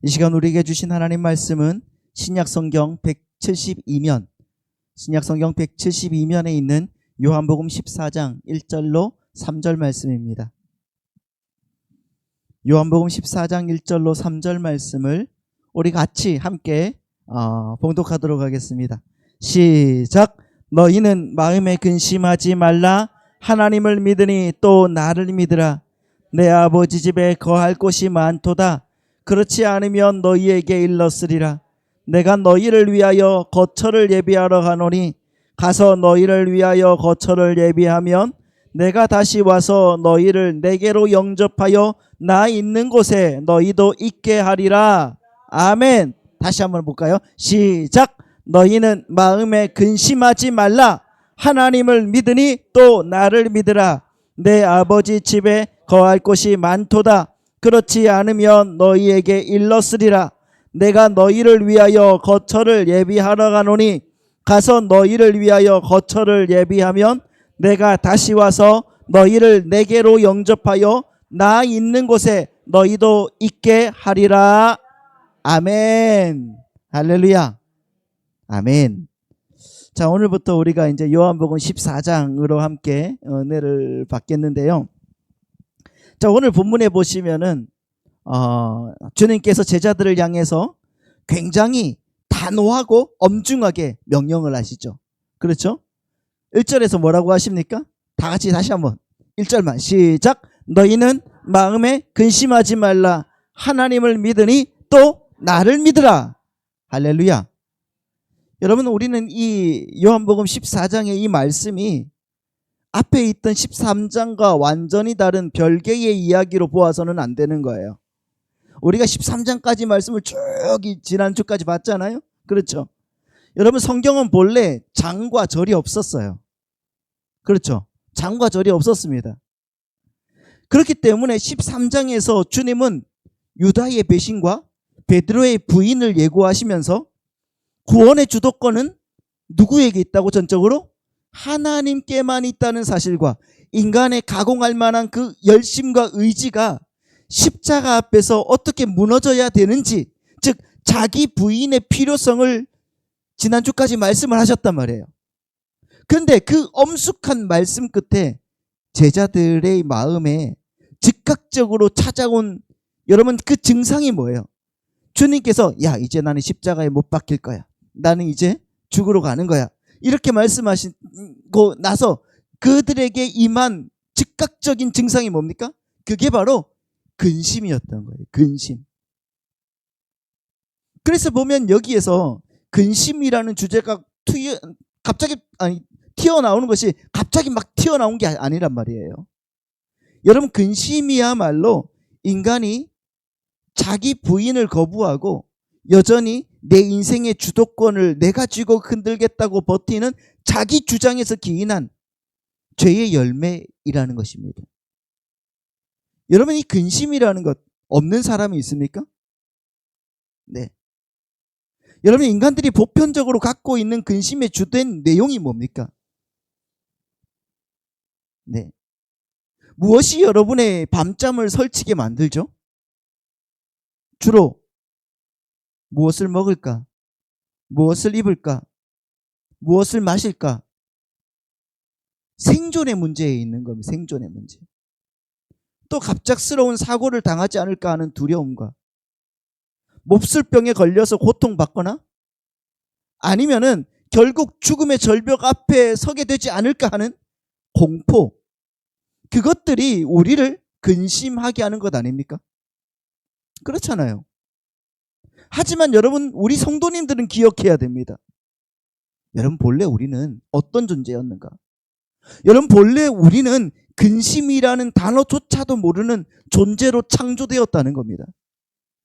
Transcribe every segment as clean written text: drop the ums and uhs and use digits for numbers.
이 시간 우리에게 주신 하나님 말씀은 신약성경 172면, 신약성경 172면에 있는 요한복음 14장 1절로 3절 말씀입니다. 요한복음 14장 1절로 3절 말씀을 우리 같이 함께 봉독하도록 하겠습니다. 시작. 너희는 마음에 근심하지 말라. 하나님을 믿으니 또 나를 믿으라. 내 아버지 집에 거할 곳이 많도다. 그렇지 않으면 너희에게 일렀으리라. 내가 너희를 위하여 거처를 예비하러 가노니 가서 너희를 위하여 거처를 예비하면 내가 다시 와서 너희를 내게로 영접하여 나 있는 곳에 너희도 있게 하리라. 아멘. 다시 한번 볼까요? 시작. 너희는 마음에 근심하지 말라. 하나님을 믿으니 또 나를 믿으라. 내 아버지 집에 거할 곳이 많도다. 그렇지 않으면 너희에게 일렀으리라. 내가 너희를 위하여 거처를 예비하러 가노니 가서 너희를 위하여 거처를 예비하면 내가 다시 와서 너희를 내게로 영접하여 나 있는 곳에 너희도 있게 하리라. 아멘. 할렐루야. 아멘. 자, 오늘부터 우리가 이제 요한복음 14장으로 함께 은혜를 받겠는데요. 자, 오늘 본문에 보시면은 주님께서 제자들을 향해서 굉장히 단호하고 엄중하게 명령을 하시죠. 그렇죠? 1절에서 뭐라고 하십니까? 다 같이 다시 한번 1절만 시작. 너희는 마음에 근심하지 말라. 하나님을 믿으니 또 나를 믿으라. 할렐루야. 여러분, 우리는 이 요한복음 14장의 이 말씀이 앞에 있던 13장과 완전히 다른 별개의 이야기로 보아서는 안 되는 거예요. 우리가 13장까지 말씀을 쭉 지난주까지 봤잖아요. 그렇죠? 여러분, 성경은 본래 장과 절이 없었어요. 그렇죠? 장과 절이 없었습니다. 그렇기 때문에 13장에서 주님은 유다의 배신과 베드로의 부인을 예고하시면서 구원의 주도권은 누구에게 있다고? 전적으로 하나님께만 있다는 사실과 인간의 가공할 만한 그 열심과 의지가 십자가 앞에서 어떻게 무너져야 되는지, 즉 자기 부인의 필요성을 지난주까지 말씀을 하셨단 말이에요. 그런데 그 엄숙한 말씀 끝에 제자들의 마음에 즉각적으로 찾아온 여러분 그 증상이 뭐예요? 주님께서 이제 나는 십자가에 못 박힐 거야. 나는 이제 죽으러 가는 거야. 이렇게 말씀하시고 나서 그들에게 임한 즉각적인 증상이 뭡니까? 그게 바로 근심이었던 거예요. 근심. 그래서 보면 여기에서 근심이라는 주제가 튀어나오는 것이 갑자기 막 튀어나온 게 아니란 말이에요. 여러분, 근심이야말로 인간이 자기 부인을 거부하고 여전히 내 인생의 주도권을 내가 쥐고 흔들겠다고 버티는 자기 주장에서 기인한 죄의 열매이라는 것입니다. 여러분, 이 근심이라는 것 없는 사람이 있습니까? 네. 여러분, 인간들이 보편적으로 갖고 있는 근심의 주된 내용이 뭡니까? 네. 무엇이 여러분의 밤잠을 설치게 만들죠? 주로 무엇을 먹을까? 무엇을 입을까? 무엇을 마실까? 생존의 문제에 있는 겁니다. 생존의 문제. 또 갑작스러운 사고를 당하지 않을까 하는 두려움과 몹쓸병에 걸려서 고통받거나 아니면은 결국 죽음의 절벽 앞에 서게 되지 않을까 하는 공포, 그것들이 우리를 근심하게 하는 것 아닙니까? 그렇잖아요. 하지만 여러분, 우리 성도님들은 기억해야 됩니다. 여러분, 본래 우리는 어떤 존재였는가? 여러분, 본래 우리는 근심이라는 단어조차도 모르는 존재로 창조되었다는 겁니다.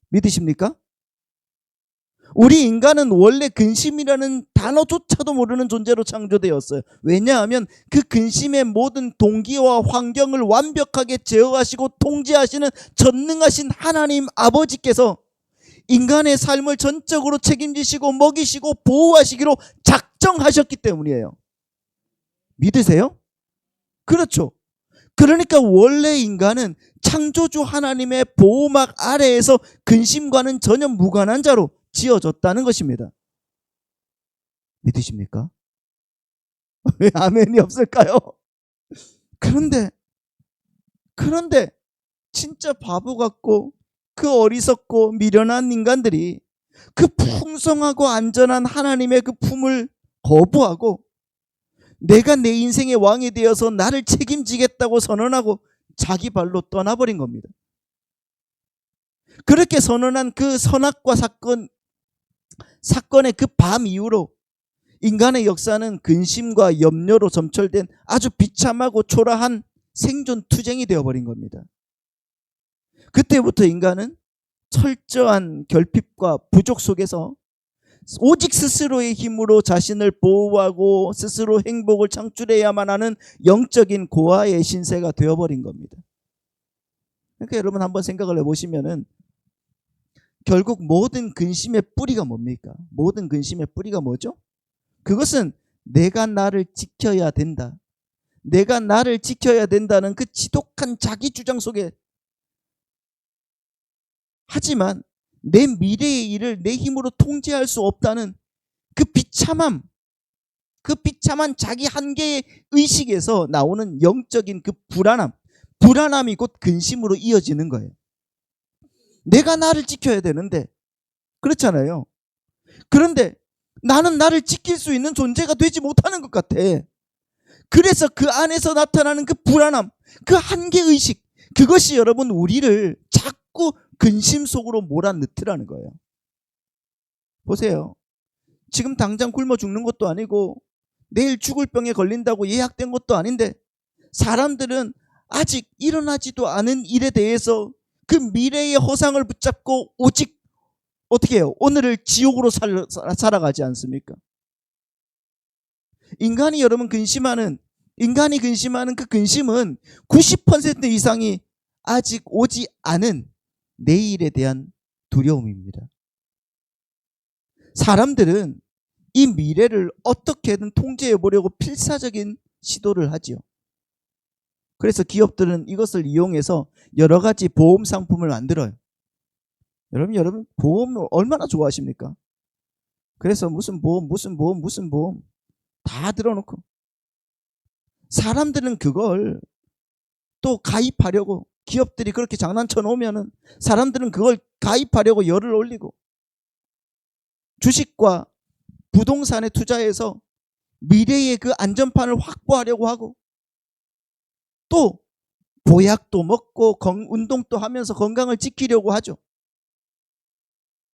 믿으십니까? 우리 인간은 원래 근심이라는 단어조차도 모르는 존재로 창조되었어요. 왜냐하면 그 근심의 모든 동기와 환경을 완벽하게 제어하시고 통제하시는 전능하신 하나님 아버지께서 인간의 삶을 전적으로 책임지시고 먹이시고 보호하시기로 작정하셨기 때문이에요. 믿으세요? 그렇죠. 그러니까 원래 인간은 창조주 하나님의 보호막 아래에서 근심과는 전혀 무관한 자로 지어졌다는 것입니다. 믿으십니까? 왜 아멘이 없을까요? 그런데 진짜 바보 같고 그 어리석고 미련한 인간들이 그 풍성하고 안전한 하나님의 그 품을 거부하고 내가 내 인생의 왕이 되어서 나를 책임지겠다고 선언하고 자기 발로 떠나버린 겁니다. 그렇게 선언한 그 선악과 사건의 그 밤 이후로 인간의 역사는 근심과 염려로 점철된 아주 비참하고 초라한 생존 투쟁이 되어버린 겁니다. 그때부터 인간은 철저한 결핍과 부족 속에서 오직 스스로의 힘으로 자신을 보호하고 스스로 행복을 창출해야만 하는 영적인 고아의 신세가 되어버린 겁니다. 그러니까 여러분 한번 생각을 해보시면은 결국 모든 근심의 뿌리가 뭡니까? 모든 근심의 뿌리가 뭐죠? 그것은 내가 나를 지켜야 된다. 내가 나를 지켜야 된다는 그 지독한 자기 주장 속에, 하지만 내 미래의 일을 내 힘으로 통제할 수 없다는 그 비참한 자기 한계의 의식에서 나오는 영적인 그 불안함이 곧 근심으로 이어지는 거예요. 내가 나를 지켜야 되는데, 그렇잖아요. 그런데 나는 나를 지킬 수 있는 존재가 되지 못하는 것 같아. 그래서 그 안에서 나타나는 그 불안함, 그 한계의식, 그것이 여러분 우리를 자꾸 근심 속으로 몰아넣더라는 거예요. 보세요. 지금 당장 굶어 죽는 것도 아니고 내일 죽을 병에 걸린다고 예약된 것도 아닌데 사람들은 아직 일어나지도 않은 일에 대해서 그 미래의 허상을 붙잡고 오직 어떻게 해요? 오늘을 지옥으로 살아가지 않습니까? 인간이 근심하는 그 근심은 90% 이상이 아직 오지 않은 내일에 대한 두려움입니다. 사람들은 이 미래를 어떻게든 통제해 보려고 필사적인 시도를 하지요. 그래서 기업들은 이것을 이용해서 여러 가지 보험 상품을 만들어요. 여러분 보험 얼마나 좋아하십니까? 그래서 무슨 보험 다 들어놓고 사람들은 그걸 또 가입하려고, 기업들이 그렇게 장난쳐 놓으면은 사람들은 그걸 가입하려고 열을 올리고 주식과 부동산에 투자해서 미래의 그 안전판을 확보하려고 하고 또 보약도 먹고 운동도 하면서 건강을 지키려고 하죠.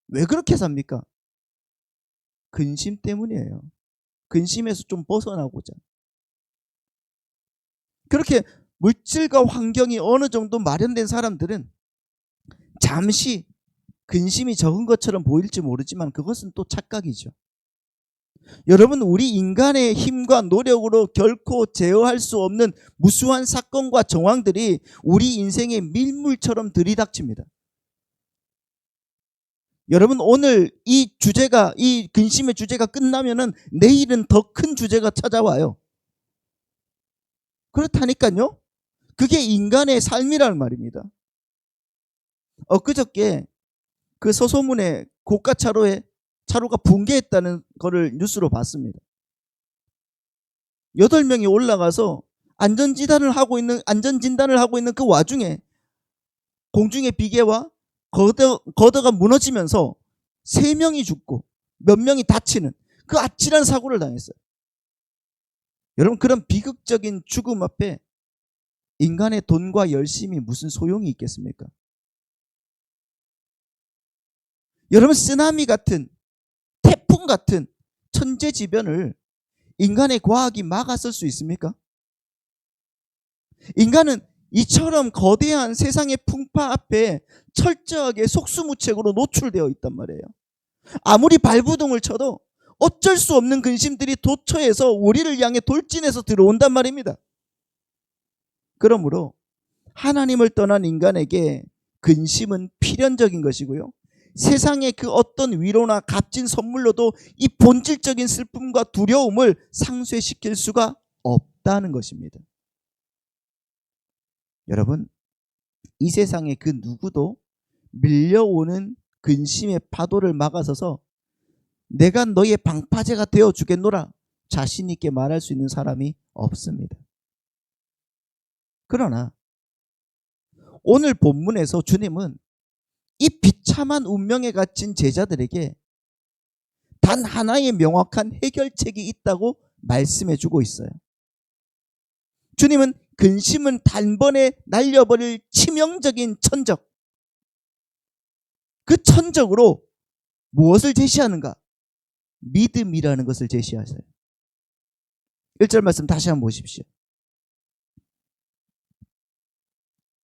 왜 그렇게 삽니까? 근심 때문이에요. 근심에서 좀 벗어나고자. 그렇게 물질과 환경이 어느 정도 마련된 사람들은 잠시 근심이 적은 것처럼 보일지 모르지만 그것은 또 착각이죠. 여러분, 우리 인간의 힘과 노력으로 결코 제어할 수 없는 무수한 사건과 정황들이 우리 인생의 밀물처럼 들이닥칩니다. 여러분, 오늘 이 근심의 주제가 끝나면은 내일은 더 큰 주제가 찾아와요. 그렇다니까요. 그게 인간의 삶이라는 말입니다. 엊그저께 그 서소문에 고가 차로가 붕괴했다는 거를 뉴스로 봤습니다. 8명이 올라가서 안전진단을 하고 있는 그 와중에 공중의 비계와 거더가 무너지면서 3명이 죽고 몇 명이 다치는 그 아찔한 사고를 당했어요. 여러분, 그런 비극적인 죽음 앞에 인간의 돈과 열심이 무슨 소용이 있겠습니까? 여러분, 쓰나미 같은, 태풍 같은 천재지변을 인간의 과학이 막았을 수 있습니까? 인간은 이처럼 거대한 세상의 풍파 앞에 철저하게 속수무책으로 노출되어 있단 말이에요. 아무리 발부동을 쳐도 어쩔 수 없는 근심들이 도처에서 우리를 향해 돌진해서 들어온단 말입니다. 그러므로 하나님을 떠난 인간에게 근심은 필연적인 것이고요, 세상의 그 어떤 위로나 값진 선물로도 이 본질적인 슬픔과 두려움을 상쇄시킬 수가 없다는 것입니다. 여러분, 이 세상에 그 누구도 밀려오는 근심의 파도를 막아서서 내가 너의 방파제가 되어 주겠노라 자신 있게 말할 수 있는 사람이 없습니다. 그러나 오늘 본문에서 주님은 이 비참한 운명에 갇힌 제자들에게 단 하나의 명확한 해결책이 있다고 말씀해 주고 있어요. 주님은 근심은 단번에 날려버릴 치명적인 천적, 그 천적으로 무엇을 제시하는가? 믿음이라는 것을 제시하세요. 1절 말씀 다시 한번 보십시오.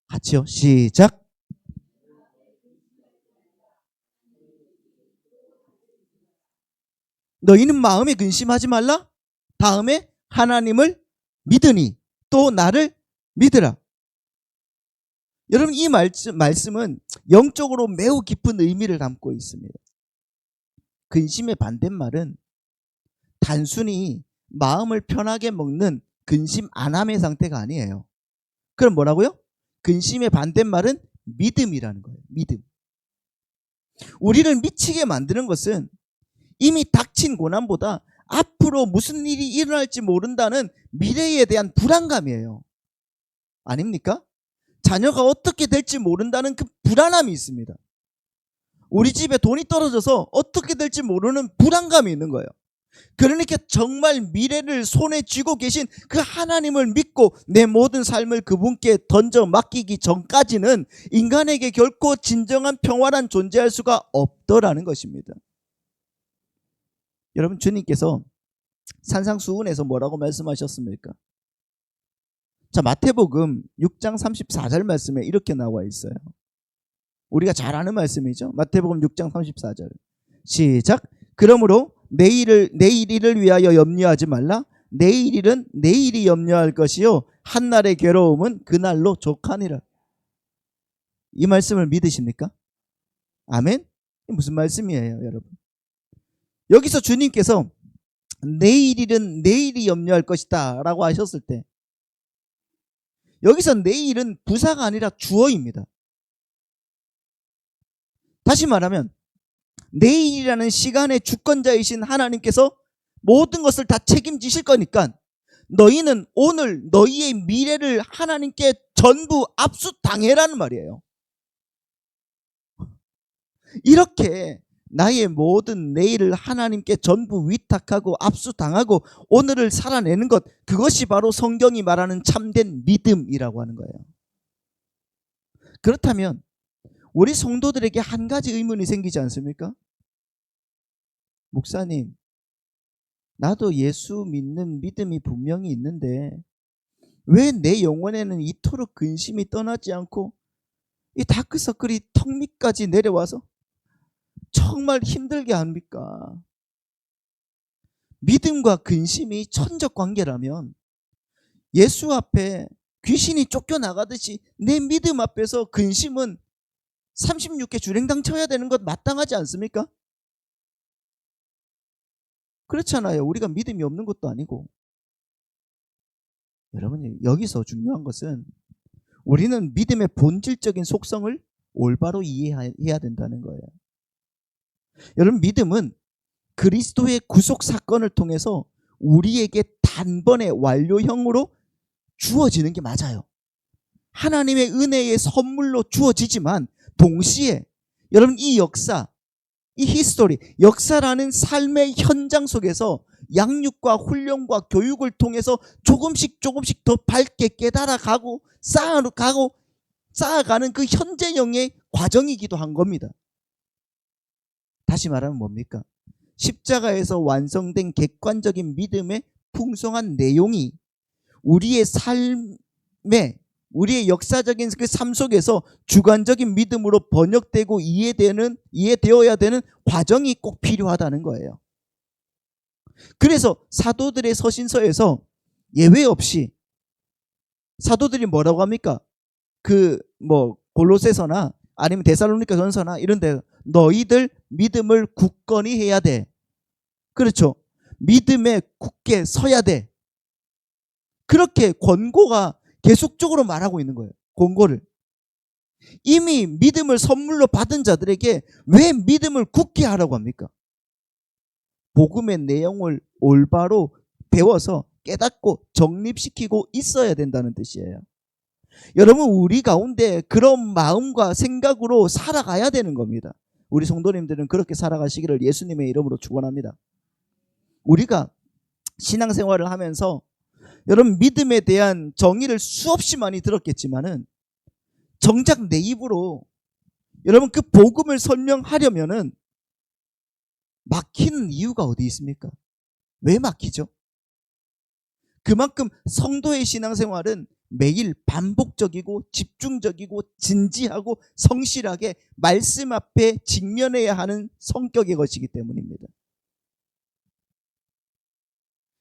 같이요. 시작. 너희는 마음에 근심하지 말라. 다음에 하나님을 믿으니 또 나를 믿으라. 여러분, 이 말씀은 영적으로 매우 깊은 의미를 담고 있습니다. 근심의 반대말은 단순히 마음을 편하게 먹는 근심 안함의 상태가 아니에요. 그럼 뭐라고요? 근심의 반대말은 믿음이라는 거예요. 믿음. 우리를 미치게 만드는 것은 이미 닥친 고난보다 앞으로 무슨 일이 일어날지 모른다는 미래에 대한 불안감이에요. 아닙니까? 자녀가 어떻게 될지 모른다는 그 불안함이 있습니다. 우리 집에 돈이 떨어져서 어떻게 될지 모르는 불안감이 있는 거예요. 그러니까 정말 미래를 손에 쥐고 계신 그 하나님을 믿고 내 모든 삶을 그분께 던져 맡기기 전까지는 인간에게 결코 진정한 평화란 존재할 수가 없더라는 것입니다. 여러분, 주님께서 산상수훈에서 뭐라고 말씀하셨습니까? 자, 마태복음 6장 34절 말씀에 이렇게 나와 있어요. 우리가 잘 아는 말씀이죠. 마태복음 6장 34절. 시작. 그러므로 내일 일을 위하여 염려하지 말라. 내일 일은 내일이 염려할 것이요 한날의 괴로움은 그날로 족하니라. 이 말씀을 믿으십니까? 아멘? 무슨 말씀이에요, 여러분? 여기서 주님께서 내일 일은 내일이 염려할 것이다 라고 하셨을 때, 여기서 내일은 부사가 아니라 주어입니다. 다시 말하면 내일이라는 시간의 주권자이신 하나님께서 모든 것을 다 책임지실 거니까 너희는 오늘 너희의 미래를 하나님께 전부 압수당해라는 말이에요. 이렇게 나의 모든 내일을 하나님께 전부 위탁하고 압수당하고 오늘을 살아내는 것, 그것이 바로 성경이 말하는 참된 믿음이라고 하는 거예요. 그렇다면 우리 성도들에게 한 가지 의문이 생기지 않습니까? 목사님, 나도 예수 믿는 믿음이 분명히 있는데 왜 내 영혼에는 이토록 근심이 떠나지 않고 이 다크서클이 턱 밑까지 내려와서 정말 힘들게 합니까? 믿음과 근심이 천적 관계라면 예수 앞에 귀신이 쫓겨나가듯이 내 믿음 앞에서 근심은 36개 주랭당 쳐야 되는 것 마땅하지 않습니까? 그렇잖아요. 우리가 믿음이 없는 것도 아니고. 여러분, 여기서 중요한 것은 우리는 믿음의 본질적인 속성을 올바로 이해해야 된다는 거예요. 여러분, 믿음은 그리스도의 구속 사건을 통해서 우리에게 단번에 완료형으로 주어지는 게 맞아요. 하나님의 은혜의 선물로 주어지지만 동시에 여러분, 이 역사, 이 히스토리, 역사라는 삶의 현장 속에서 양육과 훈련과 교육을 통해서 조금씩 더 밝게 깨달아가고 쌓아가는 그 현재형의 과정이기도 한 겁니다. 다시 말하면 뭡니까? 십자가에서 완성된 객관적인 믿음의 풍성한 내용이 우리의 삶에, 우리의 역사적인 그 삶 속에서 주관적인 믿음으로 번역되고 이해되어야 되는 과정이 꼭 필요하다는 거예요. 그래서 사도들의 서신서에서 예외 없이 사도들이 뭐라고 합니까? 골로새서나 아니면 데살로니가 전서나 이런 데 너희들 믿음을 굳건히 해야 돼. 그렇죠. 믿음에 굳게 서야 돼. 그렇게 권고가 계속적으로 말하고 있는 거예요. 공고를. 이미 믿음을 선물로 받은 자들에게 왜 믿음을 굳게 하라고 합니까? 복음의 내용을 올바로 배워서 깨닫고 정립시키고 있어야 된다는 뜻이에요. 여러분, 우리 가운데 그런 마음과 생각으로 살아가야 되는 겁니다. 우리 성도님들은 그렇게 살아가시기를 예수님의 이름으로 축원합니다. 우리가 신앙생활을 하면서 여러분, 믿음에 대한 정의를 수없이 많이 들었겠지만은 정작 내 입으로 여러분 그 복음을 설명하려면은 막히는 이유가 어디 있습니까? 왜 막히죠? 그만큼 성도의 신앙생활은 매일 반복적이고 집중적이고 진지하고 성실하게 말씀 앞에 직면해야 하는 성격의 것이기 때문입니다.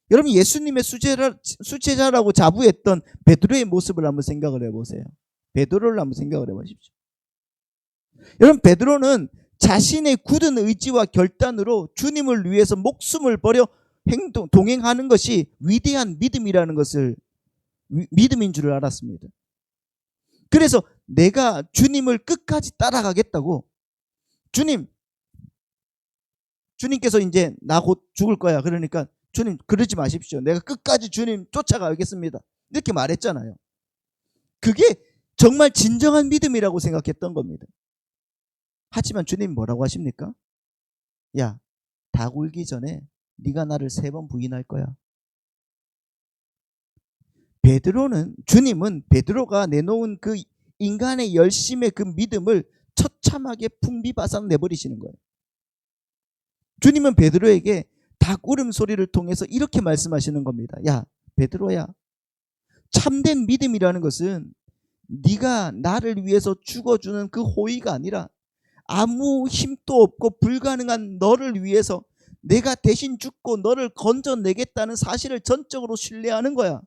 여러분, 예수님의 수제자라고 자부했던 베드로의 모습을 한번 생각을 해보세요. 베드로를 한번 생각을 해보십시오. 여러분, 베드로는 자신의 굳은 의지와 결단으로 주님을 위해서 목숨을 버려 동행하는 것이 위대한 믿음이라는 것을 믿음인 줄 알았습니다. 그래서 내가 주님을 끝까지 따라가겠다고, 주님께서 이제 나 곧 죽을 거야. 그러니까 주님 그러지 마십시오. 내가 끝까지 주님 쫓아가겠습니다. 이렇게 말했잖아요. 그게 정말 진정한 믿음이라고 생각했던 겁니다. 하지만 주님 뭐라고 하십니까? 야, 닭 울기 전에 네가 나를 3번 부인할 거야. 주님은 베드로가 내놓은 그 인간의 열심의 그 믿음을 처참하게 풍비바싹 내버리시는 거예요. 주님은 베드로에게 닭 울음소리를 통해서 이렇게 말씀하시는 겁니다. 야, 베드로야, 참된 믿음이라는 것은 네가 나를 위해서 죽어주는 그 호의가 아니라 아무 힘도 없고 불가능한 너를 위해서 내가 대신 죽고 너를 건져내겠다는 사실을 전적으로 신뢰하는 거야.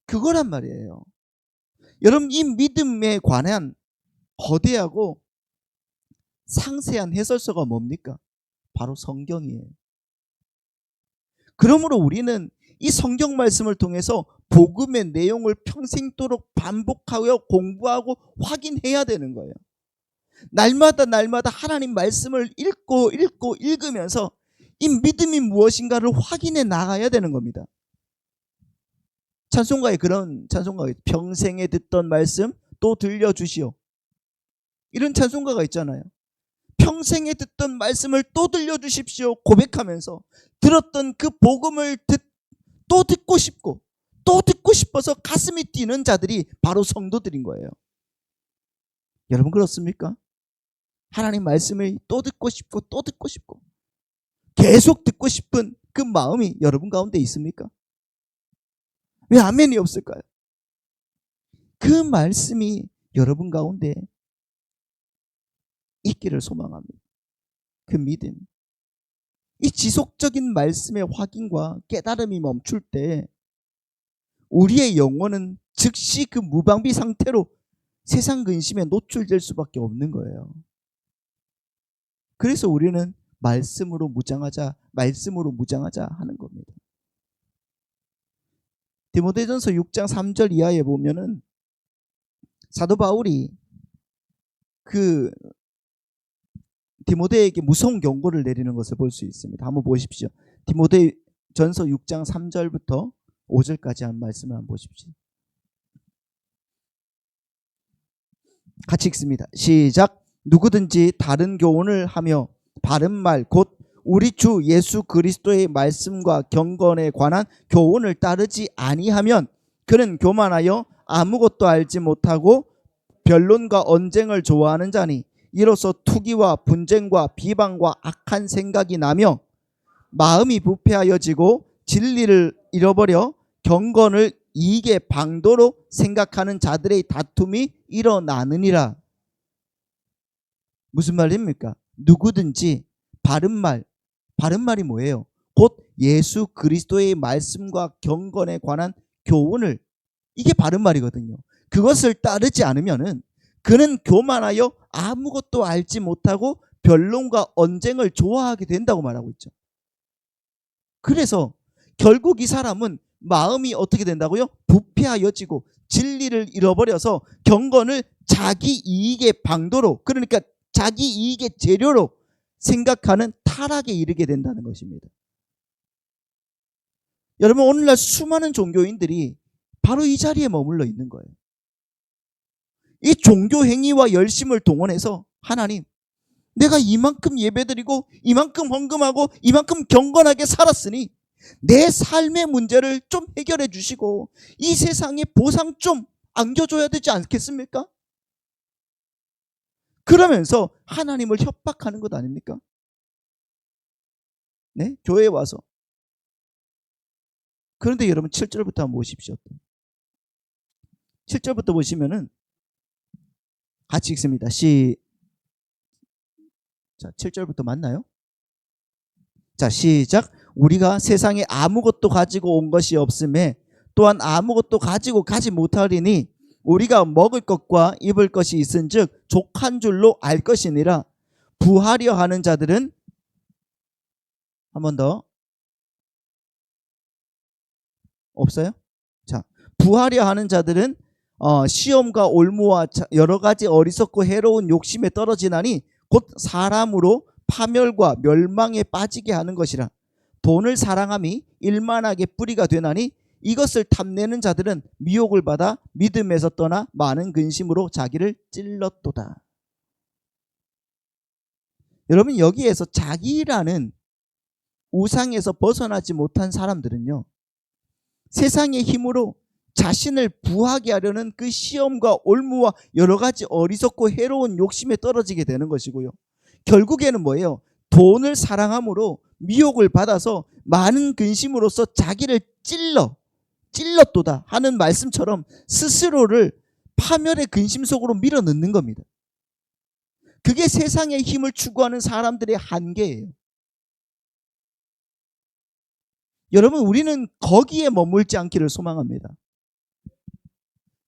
그거란 말이에요. 여러분, 이 믿음에 관한 거대하고 상세한 해설서가 뭡니까? 바로 성경이에요. 그러므로 우리는 이 성경 말씀을 통해서 복음의 내용을 평생도록 반복하여 공부하고 확인해야 되는 거예요. 날마다 하나님 말씀을 읽으면서 이 믿음이 무엇인가를 확인해 나가야 되는 겁니다. 찬송가에 그런 찬송가가 있어요. 평생에 듣던 말씀 또 들려주시오. 이런 찬송가가 있잖아요. 평생에 듣던 말씀을 또 들려주십시오 고백하면서 들었던 그 복음을 또 듣고 싶고 또 듣고 싶어서 가슴이 뛰는 자들이 바로 성도들인 거예요. 여러분, 그렇습니까? 하나님 말씀을 또 듣고 싶고 또 듣고 싶고 계속 듣고 싶은 그 마음이 여러분 가운데 있습니까? 왜 아멘이 없을까요? 그 말씀이 여러분 가운데 있기를 소망합니다. 그 믿음, 이 지속적인 말씀의 확인과 깨달음이 멈출 때 우리의 영혼은 즉시 그 무방비 상태로 세상 근심에 노출될 수밖에 없는 거예요. 그래서 우리는 말씀으로 무장하자 하는 겁니다. 디모데전서 6장 3절 이하에 보면은 사도 바울이 그 디모데에게 무서운 경고를 내리는 것을 볼 수 있습니다. 한번 보십시오. 디모데전서 6장 3절부터 5절까지 한 말씀을 한번 보십시오. 같이 읽습니다. 시작. 누구든지 다른 교훈을 하며 바른 말 곧 우리 주 예수 그리스도의 말씀과 경건에 관한 교훈을 따르지 아니하면 그는 교만하여 아무것도 알지 못하고 변론과 언쟁을 좋아하는 자니 이로써 투기와 분쟁과 비방과 악한 생각이 나며 마음이 부패하여지고 진리를 잃어버려 경건을 이익의 방도로 생각하는 자들의 다툼이 일어나느니라. 무슨 말입니까? 누구든지 바른 말이 뭐예요? 곧 예수 그리스도의 말씀과 경건에 관한 교훈을, 이게 바른 말이거든요. 그것을 따르지 않으면은 그는 교만하여 아무것도 알지 못하고 변론과 언쟁을 좋아하게 된다고 말하고 있죠. 그래서 결국 이 사람은 마음이 어떻게 된다고요? 부패하여지고 진리를 잃어버려서 경건을 자기 이익의 방도로, 그러니까 자기 이익의 재료로 생각하는 타락에 이르게 된다는 것입니다. 여러분, 오늘날 수많은 종교인들이 바로 이 자리에 머물러 있는 거예요. 이 종교 행위와 열심을 동원해서 하나님, 내가 이만큼 예배드리고 이만큼 헌금하고 이만큼 경건하게 살았으니 내 삶의 문제를 좀 해결해 주시고 이 세상에 보상 좀 안겨줘야 되지 않겠습니까? 그러면서 하나님을 협박하는 것 아닙니까? 네? 교회에 와서. 그런데 여러분 7절부터 한번 보십시오. 7절부터 보시면은 같이 읽습니다. 자, 7절부터 맞나요? 자, 시작. 우리가 세상에 아무것도 가지고 온 것이 없음에 또한 아무것도 가지고 가지 못하리니 우리가 먹을 것과 입을 것이 있은즉 족한 줄로 알 것이니라. 부하려 하는 자들은, 한 번 더, 없어요? 자, 부하려 하는 자들은 시험과 올무와 여러 가지 어리석고 해로운 욕심에 떨어지나니 곧 사람으로 파멸과 멸망에 빠지게 하는 것이라. 돈을 사랑함이 일만하게 뿌리가 되나니 이것을 탐내는 자들은 미혹을 받아 믿음에서 떠나 많은 근심으로 자기를 찔렀도다. 여러분, 여기에서 자기라는 우상에서 벗어나지 못한 사람들은요, 세상의 힘으로 자신을 부하게 하려는 그 시험과 올무와 여러 가지 어리석고 해로운 욕심에 떨어지게 되는 것이고요. 결국에는 뭐예요? 돈을 사랑함으로 미혹을 받아서 많은 근심으로써 자기를 찔렀도다 하는 말씀처럼 스스로를 파멸의 근심 속으로 밀어넣는 겁니다. 그게 세상의 힘을 추구하는 사람들의 한계예요. 여러분, 우리는 거기에 머물지 않기를 소망합니다.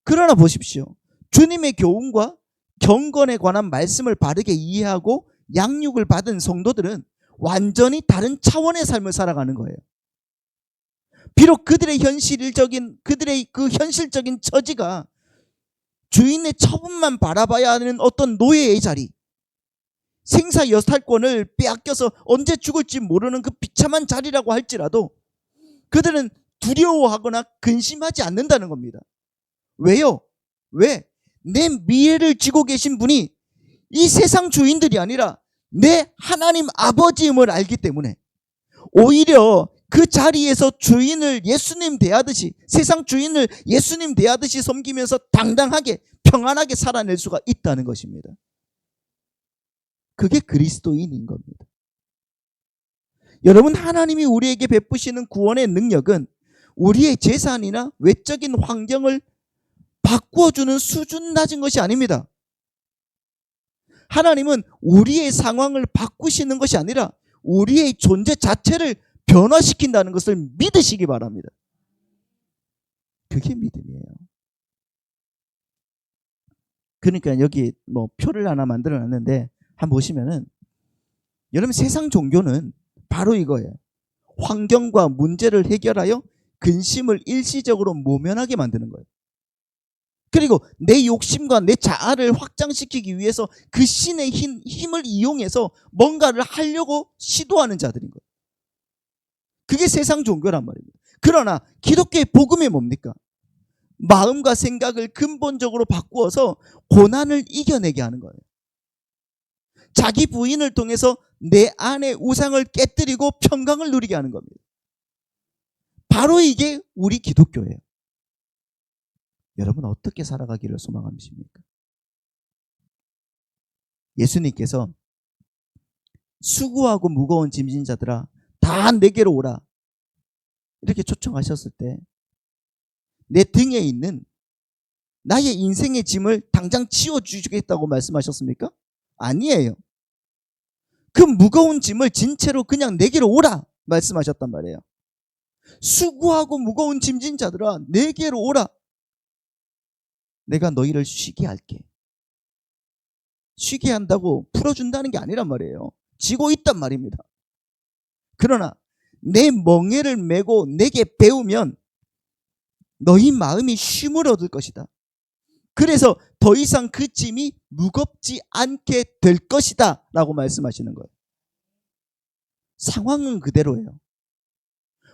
그러나 보십시오. 주님의 교훈과 경건에 관한 말씀을 바르게 이해하고 양육을 받은 성도들은 완전히 다른 차원의 삶을 살아가는 거예요. 비록 그들의 그들의 그 현실적인 처지가 주인의 처분만 바라봐야 하는 어떤 노예의 자리, 생사 여탈권을 빼앗겨서 언제 죽을지 모르는 그 비참한 자리라고 할지라도 그들은 두려워하거나 근심하지 않는다는 겁니다. 왜요? 왜? 내 미래를 쥐고 계신 분이 이 세상 주인들이 아니라 내 하나님 아버지임을 알기 때문에 오히려 그 자리에서 주인을 예수님 대하듯이, 세상 주인을 예수님 대하듯이 섬기면서 당당하게 평안하게 살아낼 수가 있다는 것입니다. 그게 그리스도인인 겁니다. 여러분, 하나님이 우리에게 베푸시는 구원의 능력은 우리의 재산이나 외적인 환경을 바꾸어주는 수준 낮은 것이 아닙니다. 하나님은 우리의 상황을 바꾸시는 것이 아니라 우리의 존재 자체를 변화시킨다는 것을 믿으시기 바랍니다. 그게 믿음이에요. 그러니까 여기 뭐 표를 하나 만들어 놨는데 한번 보시면은, 여러분, 세상 종교는 바로 이거예요. 환경과 문제를 해결하여 근심을 일시적으로 모면하게 만드는 거예요. 그리고 내 욕심과 내 자아를 확장시키기 위해서 그 신의 힘을 이용해서 뭔가를 하려고 시도하는 자들인 거예요. 그게 세상 종교란 말입니다. 그러나 기독교의 복음이 뭡니까? 마음과 생각을 근본적으로 바꾸어서 고난을 이겨내게 하는 거예요. 자기 부인을 통해서 내 안의 우상을 깨뜨리고 평강을 누리게 하는 겁니다. 바로 이게 우리 기독교예요. 여러분, 어떻게 살아가기를 소망하십니까? 예수님께서 수고하고 무거운 짐진 자들아 다 내게로 오라 이렇게 초청하셨을 때 내 등에 있는 나의 인생의 짐을 당장 치워주겠다고 말씀하셨습니까? 아니에요. 그 무거운 짐을 진 채로 그냥 내게로 오라 말씀하셨단 말이에요. 수고하고 무거운 짐진 자들아 내게로 오라. 내가 너희를 쉬게 할게. 쉬게 한다고 풀어준다는 게 아니란 말이에요. 지고 있단 말입니다. 그러나 내 멍에를 메고 내게 배우면 너희 마음이 쉼을 얻을 것이다. 그래서 더 이상 그 짐이 무겁지 않게 될 것이다 라고 말씀하시는 거예요. 상황은 그대로예요.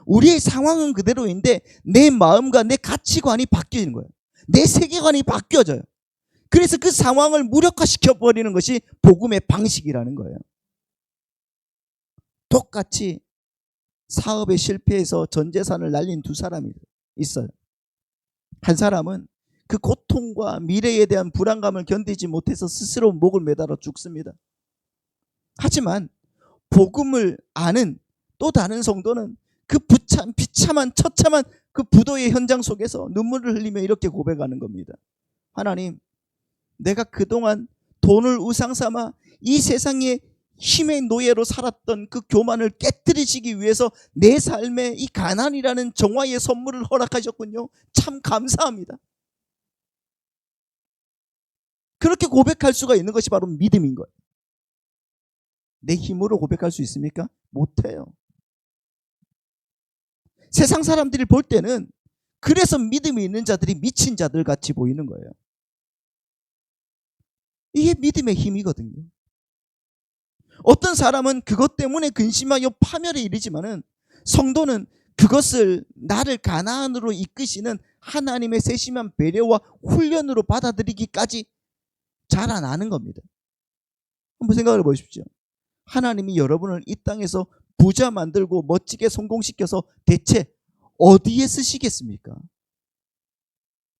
우리의 상황은 그대로인데 내 마음과 내 가치관이 바뀌는 거예요. 내 세계관이 바뀌어져요. 그래서 그 상황을 무력화시켜 버리는 것이 복음의 방식이라는 거예요. 똑같이 사업에 실패해서 전 재산을 날린 두 사람이 있어요. 한 사람은 그 고통과 미래에 대한 불안감을 견디지 못해서 스스로 목을 매달아 죽습니다. 하지만 복음을 아는 또 다른 성도는 그 비참한 처참한 그 부도의 현장 속에서 눈물을 흘리며 이렇게 고백하는 겁니다. 하나님, 내가 그동안 돈을 우상 삼아 이 세상의 힘의 노예로 살았던 그 교만을 깨뜨리시기 위해서 내 삶에 이 가난이라는 정화의 선물을 허락하셨군요. 참 감사합니다. 그렇게 고백할 수가 있는 것이 바로 믿음인 거예요. 내 힘으로 고백할 수 있습니까? 못해요. 세상 사람들이 볼 때는 그래서 믿음이 있는 자들이 미친 자들 같이 보이는 거예요. 이게 믿음의 힘이거든요. 어떤 사람은 그것 때문에 근심하여 파멸에 이르지만은 성도는 그것을 나를 가나안으로 이끄시는 하나님의 세심한 배려와 훈련으로 받아들이기까지 자라나는 겁니다. 한번 생각을 보십시오. 하나님이 여러분을 이 땅에서 부자 만들고 멋지게 성공시켜서 대체 어디에 쓰시겠습니까?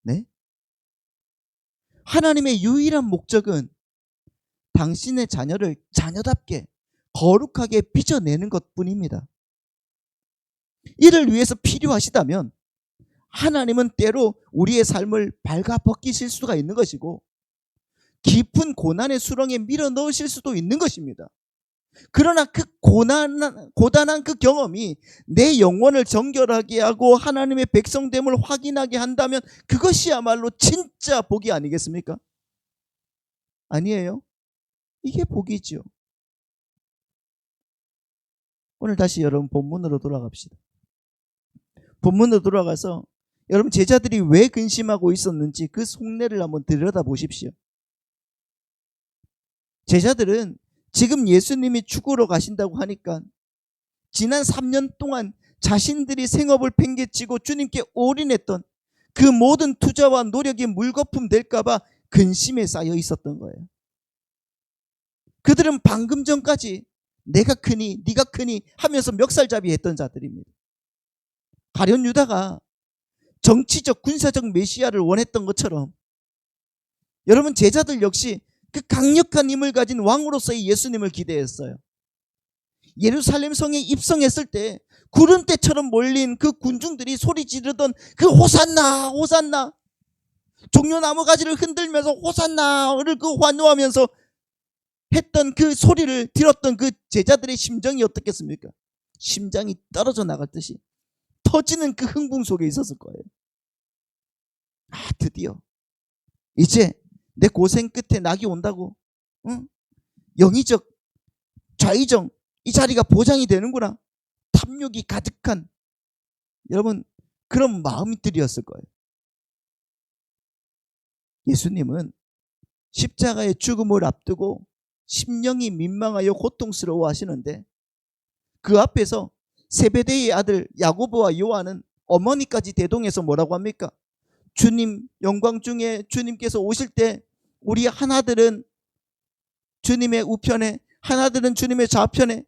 네? 하나님의 유일한 목적은 당신의 자녀를 자녀답게 거룩하게 빚어내는 것뿐입니다. 이를 위해서 필요하시다면 하나님은 때로 우리의 삶을 발가벗기실 수가 있는 것이고 깊은 고난의 수렁에 밀어 넣으실 수도 있는 것입니다. 그러나 그 고단한 그 경험이 내 영혼을 정결하게 하고 하나님의 백성됨을 확인하게 한다면 그것이야말로 진짜 복이 아니겠습니까? 아니에요? 이게 복이죠. 오늘 다시 여러분 본문으로 돌아갑시다. 본문으로 돌아가서 여러분 제자들이 왜 근심하고 있었는지 그 속내를 한번 들여다보십시오. 제자들은 지금 예수님이 죽으러 가신다고 하니까 지난 3년 동안 자신들이 생업을 팽개치고 주님께 올인했던 그 모든 투자와 노력이 물거품 될까 봐 근심에 쌓여 있었던 거예요. 그들은 방금 전까지 내가 크니 네가 크니 하면서 멱살잡이 했던 자들입니다. 가룟 유다가 정치적 군사적 메시아를 원했던 것처럼 여러분 제자들 역시 그 강력한 힘을 가진 왕으로서의 예수님을 기대했어요. 예루살렘 성에 입성했을 때 구름대처럼 몰린 그 군중들이 소리 지르던 그 호산나 호산나, 종려나무 가지를 흔들면서 호산나를 그 환호하면서 했던 그 소리를 들었던 그 제자들의 심정이 어떻겠습니까? 심장이 떨어져 나갈 듯이 터지는 그 흥분 속에 있었을 거예요. 드디어 이제 내 고생 끝에 낙이 온다고, 응? 영의적 좌의정 이 자리가 보장이 되는구나. 탐욕이 가득한 여러분 그런 마음들이었을 거예요. 예수님은 십자가의 죽음을 앞두고 심령이 민망하여 고통스러워 하시는데 그 앞에서 세베대의 아들 야고보와 요한은 어머니까지 대동해서 뭐라고 합니까? 주님 영광 중에 주님께서 오실 때 우리 하나들은 주님의 우편에 하나들은 주님의 좌편에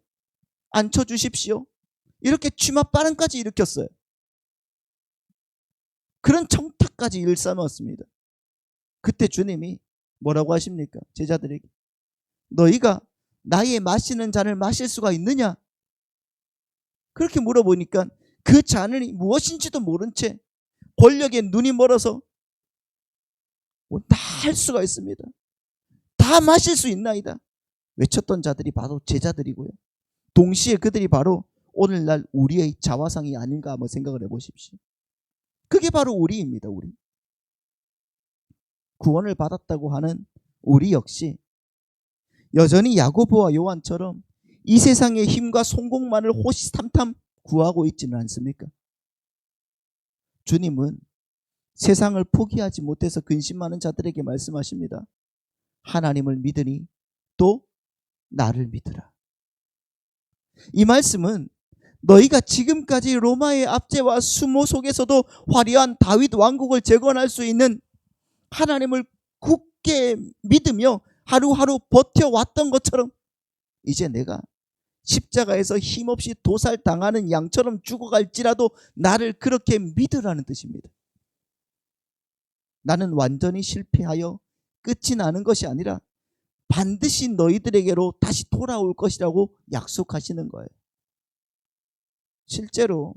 앉혀주십시오. 이렇게 취마바람까지 일으켰어요. 그런 청탁까지 일삼았습니다. 그때 주님이 뭐라고 하십니까? 제자들에게 너희가 나의 마시는 잔을 마실 수가 있느냐? 그렇게 물어보니까 그 잔이 무엇인지도 모른 채 권력에 눈이 멀어서 다 할 수가 있습니다. 다 마실 수 있나이다. 외쳤던 자들이 바로 제자들이고요. 동시에 그들이 바로 오늘날 우리의 자화상이 아닌가 한번 생각을 해보십시오. 그게 바로 우리입니다. 우리. 구원을 받았다고 하는 우리 역시 여전히 야고보와 요한처럼 이 세상의 힘과 성공만을 호시탐탐 구하고 있지는 않습니까? 주님은 세상을 포기하지 못해서 근심하는 자들에게 말씀하십니다. 하나님을 믿으니 또 나를 믿으라. 이 말씀은 너희가 지금까지 로마의 압제와 수모 속에서도 화려한 다윗 왕국을 재건할 수 있는 하나님을 굳게 믿으며 하루하루 버텨왔던 것처럼 이제 내가 십자가에서 힘없이 도살당하는 양처럼 죽어갈지라도 나를 그렇게 믿으라는 뜻입니다. 나는 완전히 실패하여 끝이 나는 것이 아니라 반드시 너희들에게로 다시 돌아올 것이라고 약속하시는 거예요. 실제로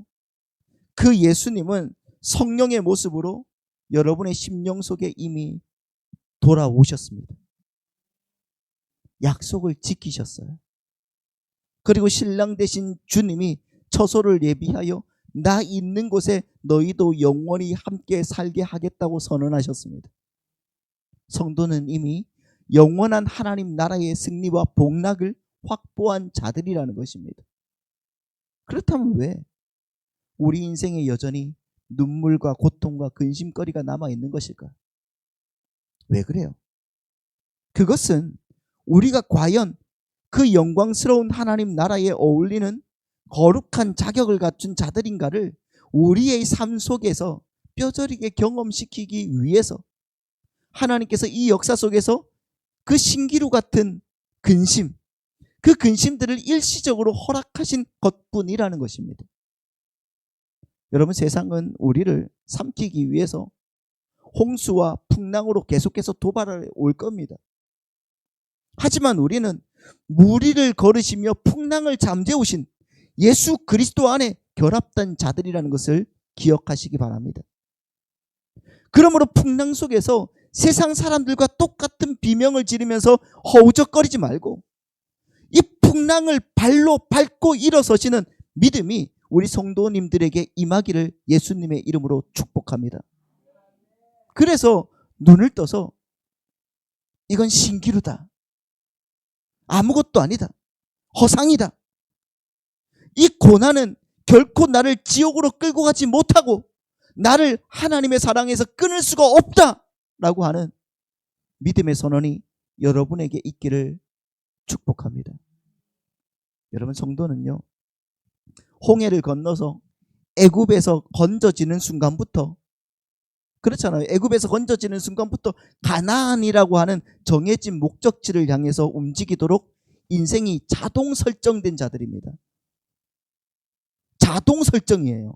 그 예수님은 성령의 모습으로 여러분의 심령 속에 이미 돌아오셨습니다. 약속을 지키셨어요. 그리고 신랑 되신 주님이 처소를 예비하여 나 있는 곳에 너희도 영원히 함께 살게 하겠다고 선언하셨습니다. 성도는 이미 영원한 하나님 나라의 승리와 복락을 확보한 자들이라는 것입니다. 그렇다면 왜 우리 인생에 여전히 눈물과 고통과 근심거리가 남아있는 것일까? 왜 그래요? 그것은 우리가 과연 그 영광스러운 하나님 나라에 어울리는 거룩한 자격을 갖춘 자들인가를 우리의 삶 속에서 뼈저리게 경험시키기 위해서 하나님께서 이 역사 속에서 그 신기루 같은 근심, 그 근심들을 일시적으로 허락하신 것뿐이라는 것입니다. 여러분, 세상은 우리를 삼키기 위해서 홍수와 풍랑으로 계속해서 도발해 올 겁니다. 하지만 우리는 무리를 걸으시며 풍랑을 잠재우신 예수 그리스도 안에 결합된 자들이라는 것을 기억하시기 바랍니다. 그러므로 풍랑 속에서 세상 사람들과 똑같은 비명을 지르면서 허우적거리지 말고 이 풍랑을 발로 밟고 일어서시는 믿음이 우리 성도님들에게 임하기를 예수님의 이름으로 축복합니다. 그래서 눈을 떠서 이건 신기루다, 아무것도 아니다, 허상이다, 이 고난은 결코 나를 지옥으로 끌고 가지 못하고 나를 하나님의 사랑에서 끊을 수가 없다 라고 하는 믿음의 선언이 여러분에게 있기를 축복합니다. 여러분, 성도는요, 홍해를 건너서 애굽에서 건져지는 순간부터, 그렇잖아요, 애굽에서 건져지는 순간부터 가나안이라고 하는 정해진 목적지를 향해서 움직이도록 인생이 자동 설정된 자들입니다. 자동 설정이에요.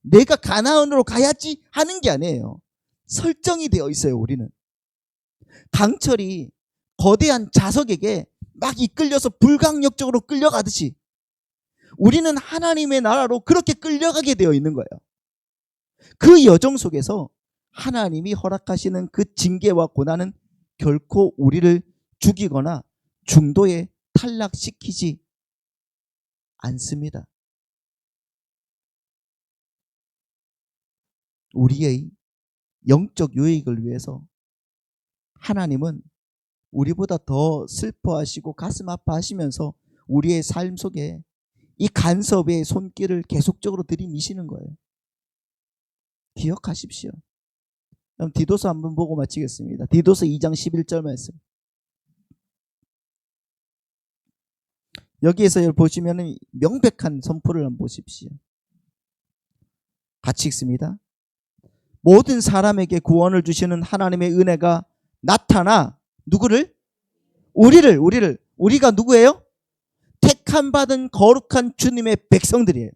내가 가나안으로 가야지 하는 게 아니에요. 설정이 되어 있어요. 우리는 강철이 거대한 자석에게 막 이끌려서 불강력적으로 끌려가듯이 우리는 하나님의 나라로 그렇게 끌려가게 되어 있는 거예요. 그 여정 속에서 하나님이 허락하시는 그 징계와 고난은 결코 우리를 죽이거나 중도에 탈락시키지 않습니다. 우리의 영적 유익을 위해서 하나님은 우리보다 더 슬퍼하시고 가슴 아파하시면서 우리의 삶 속에 이 간섭의 손길을 계속적으로 들이미시는 거예요. 기억하십시오. 그럼 디도서 한번 보고 마치겠습니다. 디도서 2장 11절 말씀. 여기에서 보시면 명백한 선포를 한번 보십시오. 같이 읽습니다. 모든 사람에게 구원을 주시는 하나님의 은혜가 나타나 누구를? 우리가 누구예요? 택함 받은 거룩한 주님의 백성들이에요.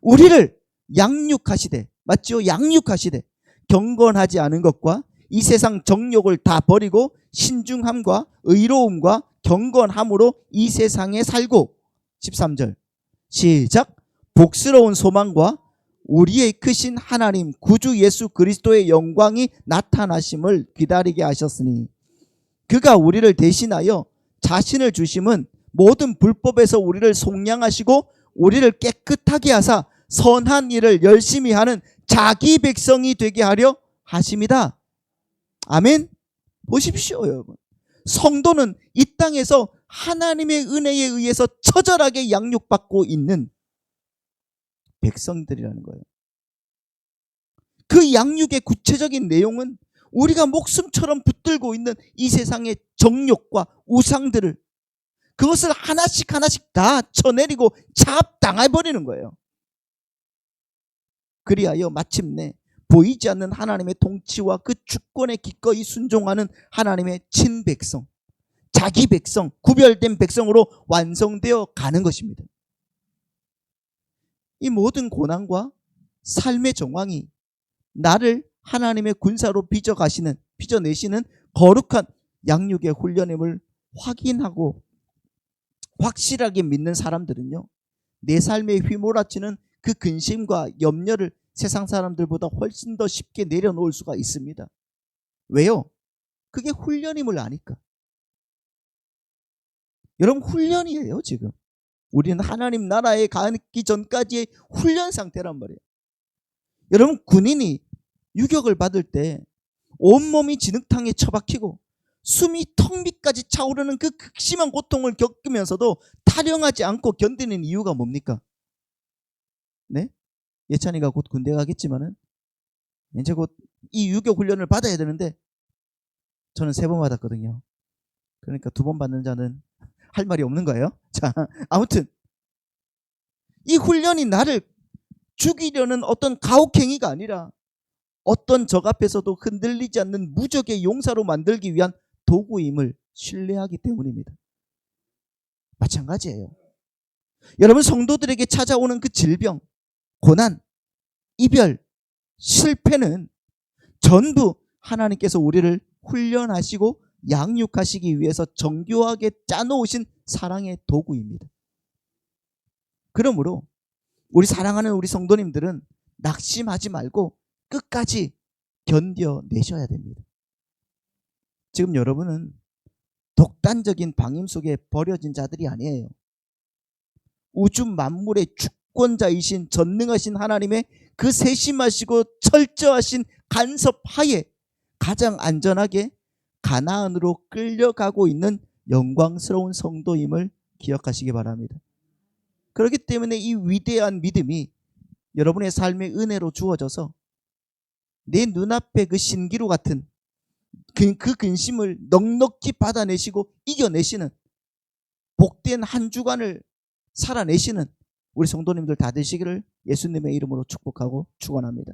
우리를 양육하시되, 맞죠? 양육하시되 경건하지 않은 것과 이 세상 정욕을 다 버리고 신중함과 의로움과 경건함으로 이 세상에 살고, 13절 시작. 복스러운 소망과 우리의 크신 하나님 구주 예수 그리스도의 영광이 나타나심을 기다리게 하셨으니 그가 우리를 대신하여 자신을 주심은 모든 불법에서 우리를 속량하시고 우리를 깨끗하게 하사 선한 일을 열심히 하는 자기 백성이 되게 하려 하심이다. 아멘. 보십시오, 여러분. 성도는 이 땅에서 하나님의 은혜에 의해서 처절하게 양육받고 있는 백성들이라는 거예요. 그 양육의 구체적인 내용은 우리가 목숨처럼 붙들고 있는 이 세상의 정욕과 우상들을, 그것을 하나씩 하나씩 다 쳐내리고 잡당해버리는 거예요. 그리하여 마침내 보이지 않는 하나님의 통치와 그 주권에 기꺼이 순종하는 하나님의 친백성, 자기 백성, 구별된 백성으로 완성되어 가는 것입니다. 이 모든 고난과 삶의 정황이 나를 하나님의 군사로 빚어내시는 거룩한 양육의 훈련임을 확인하고 확실하게 믿는 사람들은요, 내 삶에 휘몰아치는 그 근심과 염려를 세상 사람들보다 훨씬 더 쉽게 내려놓을 수가 있습니다. 왜요? 그게 훈련임을 아니까. 여러분, 훈련이에요. 지금 우리는 하나님 나라에 가기 전까지의 훈련 상태란 말이에요. 여러분, 군인이 유격을 받을 때 온몸이 진흙탕에 처박히고 숨이 턱 밑까지 차오르는 그 극심한 고통을 겪으면서도 타령하지 않고 견디는 이유가 뭡니까? 네? 예찬이가 곧 군대 가겠지만은 이제 곧 이 유격 훈련을 받아야 되는데 저는 3번 받았거든요. 그러니까 2번 받는 자는 할 말이 없는 거예요. 자, 아무튼 이 훈련이 나를 죽이려는 어떤 가혹행위가 아니라 어떤 적 앞에서도 흔들리지 않는 무적의 용사로 만들기 위한 도구임을 신뢰하기 때문입니다. 마찬가지예요. 여러분, 성도들에게 찾아오는 그 질병, 고난, 이별, 실패는 전부 하나님께서 우리를 훈련하시고 양육하시기 위해서 정교하게 짜놓으신 사랑의 도구입니다. 그러므로 우리 사랑하는 우리 성도님들은 낙심하지 말고 끝까지 견뎌내셔야 됩니다. 지금 여러분은 독단적인 방임 속에 버려진 자들이 아니에요. 우주 만물의 주권자이신 전능하신 하나님의 그 세심하시고 철저하신 간섭 하에 가장 안전하게 가나안으로 끌려가고 있는 영광스러운 성도임을 기억하시기 바랍니다. 그렇기 때문에 이 위대한 믿음이 여러분의 삶의 은혜로 주어져서 내 눈앞에 그 신기루 같은 그 근심을 넉넉히 받아내시고 이겨내시는 복된 한 주간을 살아내시는 우리 성도님들 다 되시기를 예수님의 이름으로 축복하고 축원합니다.